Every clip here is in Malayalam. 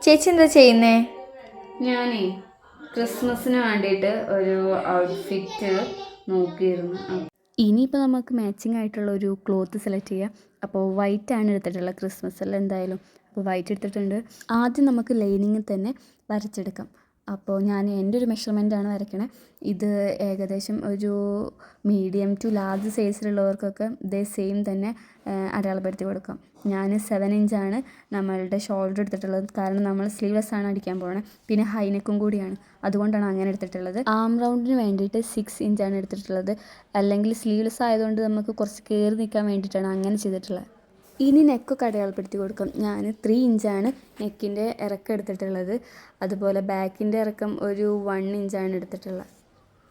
ചേച്ചി എന്താ ചെയ്യുന്നേ? ഞാനേ ക്രിസ്മസിന് വേണ്ടിയിട്ട് ഒരു ഔട്ട്ഫിറ്റ് നോക്കിയിരുന്നു. ഇനിയിപ്പോൾ നമുക്ക് മാച്ചിങ് ആയിട്ടുള്ള ഒരു ക്ലോത്ത് സെലക്ട് ചെയ്യാം. അപ്പോൾ വൈറ്റ് ആണ് എടുത്തിട്ടുള്ളത് ക്രിസ്മസിൽ എന്തായാലും. അപ്പോൾ വൈറ്റ് എടുത്തിട്ടുണ്ട്. ആദ്യം നമുക്ക് ലൈനിങ്ങിൽ തന്നെ വരച്ചെടുക്കാം. അപ്പോൾ ഞാൻ എൻ്റെ ഒരു മെഷർമെൻറ്റാണ് വരയ്ക്കണേ. ഇത് ഏകദേശം ഒരു മീഡിയം ടു ലാർജ് സൈസിലുള്ളവർക്കൊക്കെ ഇതേ സെയിം തന്നെ അടയാളപ്പെടുത്തി കൊടുക്കാം. ഞാൻ 7 ഇഞ്ചാണ് നമ്മളുടെ ഷോൾഡർ എടുത്തിട്ടുള്ളത്. കാരണം നമ്മൾ സ്ലീവ്ലെസ് ആണ് അടിക്കാൻ പോകുന്നത്. പിന്നെ ഹൈനെക്കും കൂടിയാണ്, അതുകൊണ്ടാണ് അങ്ങനെ എടുത്തിട്ടുള്ളത്. ആം റൗണ്ടിന് വേണ്ടിയിട്ട് 6 ഇഞ്ചാണ് എടുത്തിട്ടുള്ളത്. അല്ലെങ്കിൽ സ്ലീവ്ലെസ് ആയതുകൊണ്ട് നമുക്ക് കുറച്ച് കയറി നിൽക്കാൻ വേണ്ടിയിട്ടാണ് അങ്ങനെ ചെയ്തിട്ടുള്ളത്. ഇനി നെക്കൊക്കെ അടയാളപ്പെടുത്തി കൊടുക്കാം. ഞാൻ 3 ഇഞ്ചാണ് നെക്കിൻ്റെ ഇറക്കം എടുത്തിട്ടുള്ളത്. അതുപോലെ ബാക്കിൻ്റെ ഇറക്കം ഒരു 1 ഇഞ്ചാണ് എടുത്തിട്ടുള്ളത്.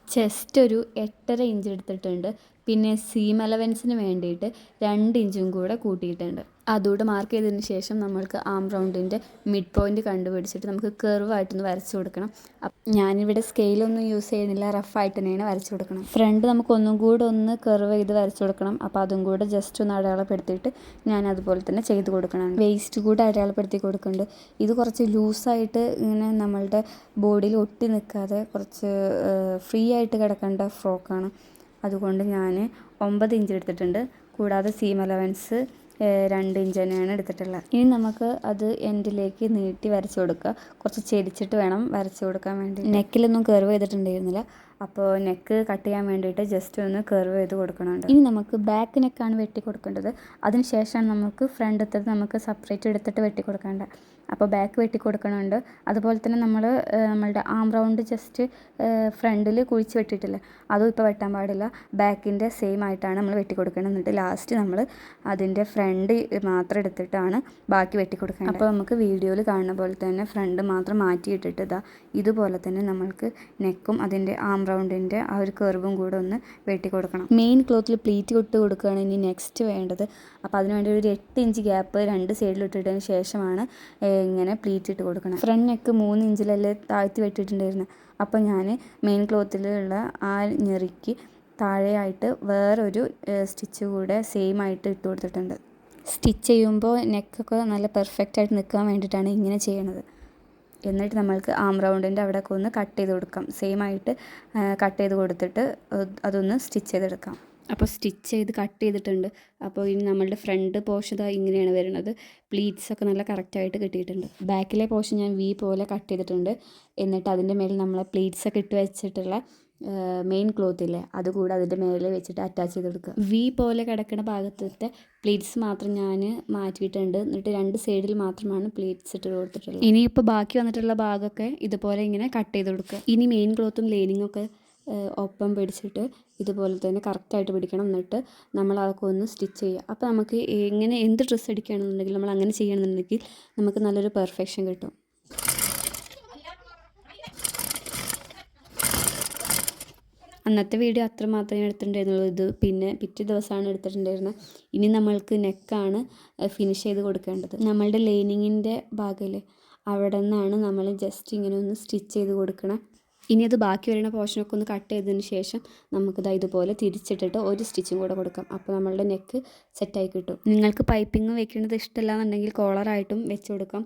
ചെസ്റ്റ് ഒരു 8.5 ഇഞ്ച് എടുത്തിട്ടുണ്ട്. പിന്നെ സീം അലവൻസിന് വേണ്ടിയിട്ട് 2 ഇഞ്ചും കൂടെ കൂട്ടിയിട്ടുണ്ട്. അതുകൂടെ മാർക്ക് ചെയ്തതിന് ശേഷം നമ്മൾക്ക് ആം റൗണ്ടിൻ്റെ മിഡ് പോയിൻ്റ് കണ്ടുപിടിച്ചിട്ട് നമുക്ക് കർവായിട്ടൊന്ന് വരച്ച് കൊടുക്കണം. ഞാനിവിടെ സ്കെയിലൊന്നും യൂസ് ചെയ്യുന്നില്ല, റഫായിട്ട് തന്നെയാണ് വരച്ച് കൊടുക്കണം. ഫ്രണ്ട് നമുക്ക് ഒന്നും കൂടെ ഒന്ന് കർവ് ചെയ്ത് വരച്ച് കൊടുക്കണം. അപ്പോൾ അതും കൂടെ ജസ്റ്റ് ഒന്ന് അടയാളപ്പെടുത്തിയിട്ട് ഞാൻ അതുപോലെ തന്നെ ചെയ്ത് കൊടുക്കണം. വേസ്റ്റ് കൂടെ അടയാളപ്പെടുത്തി കൊടുക്കുന്നുണ്ട്. ഇത് കുറച്ച് ലൂസായിട്ട് ഇങ്ങനെ നമ്മളുടെ ബോഡിയിൽ ഒട്ടി നിൽക്കാതെ കുറച്ച് ഫ്രീ ആയിട്ട് കിടക്കേണ്ട ഫ്രോക്കാണ്. അതുകൊണ്ട് ഞാൻ 9 ഇഞ്ച് എടുത്തിട്ടുണ്ട്. കൂടാതെ സീം അലവൻസ് 2 ഇഞ്ച് തന്നെയാണ് എടുത്തിട്ടുള്ളത്. ഇനി നമുക്ക് അത് എൻഡിലേക്ക് നീട്ടി വരച്ച് കൊടുക്കുക. കുറച്ച് ചെരിച്ചിട്ട് വേണം വരച്ച് കൊടുക്കാൻ വേണ്ടി. നെക്കിലൊന്നും കർവ് ചെയ്തിട്ടുണ്ടായിരുന്നില്ല, അപ്പോൾ നെക്ക് കട്ട് ചെയ്യാൻ വേണ്ടിയിട്ട് ജസ്റ്റ് ഒന്ന് കർവ് ചെയ്ത് കൊടുക്കണുണ്ട്. ഇനി നമുക്ക് ബാക്ക് നെക്കാണ് വെട്ടി കൊടുക്കേണ്ടത്. അതിന് ശേഷമാണ് നമുക്ക് ഫ്രണ്ടത്തെ നമുക്ക് സെപ്പറേറ്റ് എടുത്തിട്ട് വെട്ടി കൊടുക്കേണ്ടത്. അപ്പോൾ ബാക്ക് വെട്ടി കൊടുക്കണുണ്ട്. അതുപോലെ തന്നെ നമ്മളുടെ ആം റൗണ്ട് ജസ്റ്റ് ഫ്രണ്ടിൽ കുഴിച്ച് വെട്ടിയിട്ടില്ല, അതും ഇപ്പോൾ വെട്ടാൻ പാടില്ല. ബാക്കിൻ്റെ സെയിം ആയിട്ടാണ് നമ്മൾ വെട്ടി കൊടുക്കണം. എന്നിട്ട് ലാസ്റ്റ് നമ്മൾ അതിൻ്റെ ഫ്രണ്ട് മാത്രം എടുത്തിട്ടാണ് ബാക്കി വെട്ടി കൊടുക്കേണ്ടത്. അപ്പോൾ നമുക്ക് വീഡിയോയിൽ കാണുന്ന പോലെ തന്നെ ഫ്രണ്ട് മാത്രം മാറ്റിയിട്ടിട്ട് ഇതുപോലെ തന്നെ നമ്മൾക്ക് നെക്കും അതിൻ്റെ ആം റൗണ്ടിൻ്റെ ആ ഒരു കർവും കൂടെ ഒന്ന് വെട്ടി കൊടുക്കണം. മെയിൻ ക്ലോത്തിൽ പ്ലീറ്റ് ഇട്ട് കൊടുക്കുകയാണ് ഇനി നെക്സ്റ്റ് വേണ്ടത്. അപ്പോൾ അതിനുവേണ്ടി ഒരു 8 ഇഞ്ച് ഗ്യാപ്പ് 2 സൈഡിൽ ഇട്ടിട്ടതിന് ശേഷമാണ് ഇങ്ങനെ പ്ലീറ്റ് ഇട്ട് കൊടുക്കണം. ഫ്രണ്ട് നെക്ക് 3 ഇഞ്ചിലല്ലേ താഴ്ത്തി വെട്ടിയിട്ടുണ്ടായിരുന്നു. അപ്പോൾ ഞാൻ മെയിൻ ക്ലോത്തിലുള്ള ആ ഞെറിക്ക് താഴെയായിട്ട് വേറൊരു സ്റ്റിച്ച് കൂടെ സെയിം ആയിട്ട് ഇട്ട് കൊടുത്തിട്ടുണ്ട്. സ്റ്റിച്ച് ചെയ്യുമ്പോൾ നെക്കൊക്കെ നല്ല പെർഫെക്റ്റ് ആയിട്ട് നിൽക്കാൻ വേണ്ടിയിട്ടാണ് ഇങ്ങനെ ചെയ്യണത്. എന്നിട്ട് നമ്മൾക്ക് ആം റൗണ്ടിൻ്റെ അവിടെയൊക്കെ ഒന്ന് കട്ട് ചെയ്ത് കൊടുക്കാം. സെയിം ആയിട്ട് കട്ട് ചെയ്ത് കൊടുത്തിട്ട് അതൊന്ന് സ്റ്റിച്ച് ചെയ്തെടുക്കാം. അപ്പോൾ സ്റ്റിച്ച് ചെയ്ത് കട്ട് ചെയ്തിട്ടുണ്ട്. അപ്പോൾ ഇനി നമ്മളുടെ ഫ്രണ്ട് പോർഷൻ ഇങ്ങനെയാണ് വരുന്നത്. പ്ലീറ്റ്സൊക്കെ നല്ല കറക്റ്റായിട്ട് കിട്ടിയിട്ടുണ്ട്. ബാക്കിലെ പോർഷൻ ഞാൻ വി പോലെ കട്ട് ചെയ്തിട്ടുണ്ട്. എന്നിട്ട് അതിൻ്റെ മേലെ നമ്മൾ പ്ലീറ്റ്സൊക്കെ ഇട്ട് വെച്ചിട്ടുള്ള മെയിൻ ക്ലോത്തില്ലേ, അതുകൂടെ അതിൻ്റെ മേലെ വെച്ചിട്ട് അറ്റാച്ച് ചെയ്ത് കൊടുക്കുക. വി പോലെ കിടക്കുന്ന ഭാഗത്തെ പ്ലീറ്റ്സ് മാത്രം ഞാൻ മാറ്റിയിട്ടുണ്ട്. എന്നിട്ട് 2 സൈഡിൽ മാത്രമാണ് പ്ലീറ്റ്സ് ഇട്ട് കൊടുത്തിട്ടുള്ളത്. ഇനിയിപ്പോൾ ബാക്കി വന്നിട്ടുള്ള ഭാഗമൊക്കെ ഇതുപോലെ ഇങ്ങനെ കട്ട് ചെയ്ത് കൊടുക്കുക. ഇനി മെയിൻ ക്ലോത്തും ലൈനിങ്ങൊക്കെ ഒപ്പം പിടിച്ചിട്ട് ഇതുപോലെ തന്നെ കറക്റ്റായിട്ട് പിടിക്കണം. എന്നിട്ട് നമ്മൾ അതൊക്കെ ഒന്ന് സ്റ്റിച്ച് ചെയ്യുക. അപ്പോൾ നമുക്ക് എങ്ങനെ എന്ത് ഡ്രസ്സ് അടിക്കുകയാണെന്നുണ്ടെങ്കിൽ നമ്മൾ അങ്ങനെ ചെയ്യണമെന്നുണ്ടെങ്കിൽ നമുക്ക് നല്ലൊരു പെർഫെക്ഷൻ കിട്ടും. അന്നത്തെ വീഡിയോ അത്ര മാത്രമേ എടുത്തിട്ടുണ്ടായിരുന്നുള്ളൂ. ഇത് പിന്നെ പിറ്റേ ദിവസമാണ് എടുത്തിട്ടുണ്ടായിരുന്നത്. ഇനി നമ്മൾക്ക് നെക്കാണ് ഫിനിഷ് ചെയ്ത് കൊടുക്കേണ്ടത്. നമ്മളുടെ ലൈനിങ്ങിൻ്റെ ഭാഗമില്ലേ, അവിടെ നിന്നാണ് നമ്മൾ ജസ്റ്റ് ഇങ്ങനെ ഒന്ന് സ്റ്റിച്ച് ചെയ്ത് കൊടുക്കണം. ഇനി അത് ബാക്കി വരുന്ന പോർഷനൊക്കെ ഒന്ന് കട്ട് ചെയ്തതിന് ശേഷം നമുക്കിത് ഇതുപോലെ തിരിച്ചിട്ടിട്ട് ഒരു സ്റ്റിച്ചും കൂടെ കൊടുക്കാം. അപ്പോൾ നമ്മളുടെ നെക്ക് സെറ്റായി കിട്ടും. നിങ്ങൾക്ക് പൈപ്പിംഗ് വെക്കുന്നത് ഇഷ്ടമല്ല എന്നുണ്ടെങ്കിൽ കോളറായിട്ടും വെച്ച് കൊടുക്കാം.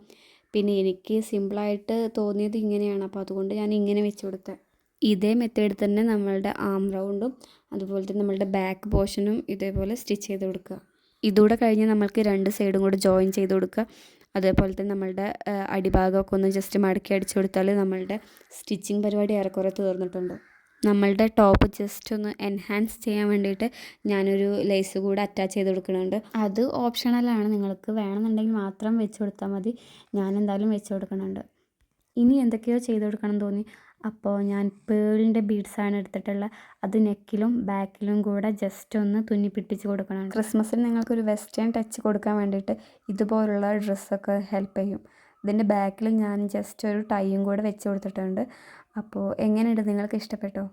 പിന്നെ എനിക്ക് സിമ്പിളായിട്ട് തോന്നിയത് ഇങ്ങനെയാണ്, അപ്പോൾ അതുകൊണ്ട് ഞാൻ ഇങ്ങനെ വെച്ച് കൊടുത്തത്. ഇതേ മെത്തേഡ് തന്നെ നമ്മളുടെ ആം റൗണ്ടും അതുപോലെ തന്നെ നമ്മളുടെ ബാക്ക് പോർഷനും ഇതേപോലെ സ്റ്റിച്ച് ചെയ്ത് കൊടുക്കുക. ഇതൂടെ കഴിഞ്ഞ് നമ്മൾക്ക് 2 സൈഡും കൂടെ ജോയിൻ ചെയ്ത് കൊടുക്കുക. അതേപോലെ തന്നെ നമ്മളുടെ അടിഭാഗമൊക്കെ ഒന്ന് ജസ്റ്റ് മടക്കി അടിച്ചു കൊടുത്താൽ നമ്മളുടെ സ്റ്റിച്ചിങ് പരിപാടി ഏറെക്കുറെ തീർന്നിട്ടുണ്ട്. നമ്മളുടെ ടോപ്പ് ജസ്റ്റ് ഒന്ന് എൻഹാൻസ് ചെയ്യാൻ വേണ്ടിയിട്ട് ഞാനൊരു ലേസ് കൂടെ അറ്റാച്ച് ചെയ്ത് കൊടുക്കുന്നുണ്ട്. അത് ഓപ്ഷണലാണ്, നിങ്ങൾക്ക് വേണമെന്നുണ്ടെങ്കിൽ മാത്രം വെച്ച് കൊടുത്താൽ മതി. ഞാൻ എന്തായാലും വെച്ച് കൊടുക്കുന്നുണ്ട്. ഇനി എന്തൊക്കെയോ ചെയ്ത് കൊടുക്കണം തോന്നി, അപ്പോൾ ഞാൻ പേളിൻ്റെ ബീഡ്സാണ് എടുത്തിട്ടുള്ളത്. അത് നെക്കിലും ബാക്കിലും കൂടെ ജസ്റ്റ് ഒന്ന് തുന്നി പിടിപ്പിച്ച് കൊടുക്കണം. ക്രിസ്മസിന് നിങ്ങൾക്കൊരു വെസ്റ്റേൺ ടച്ച് കൊടുക്കാൻ വേണ്ടിയിട്ട് ഇതുപോലുള്ള ഡ്രസ്സൊക്കെ ഹെൽപ്പ് ചെയ്യും. ഇതിൻ്റെ ബാക്കിൽ ഞാൻ ജസ്റ്റ് ഒരു ടൈയും കൂടെ വെച്ച് കൊടുത്തിട്ടുണ്ട്. അപ്പോൾ എങ്ങനെയുണ്ട്, നിങ്ങൾക്ക് ഇഷ്ടപ്പെട്ടോ?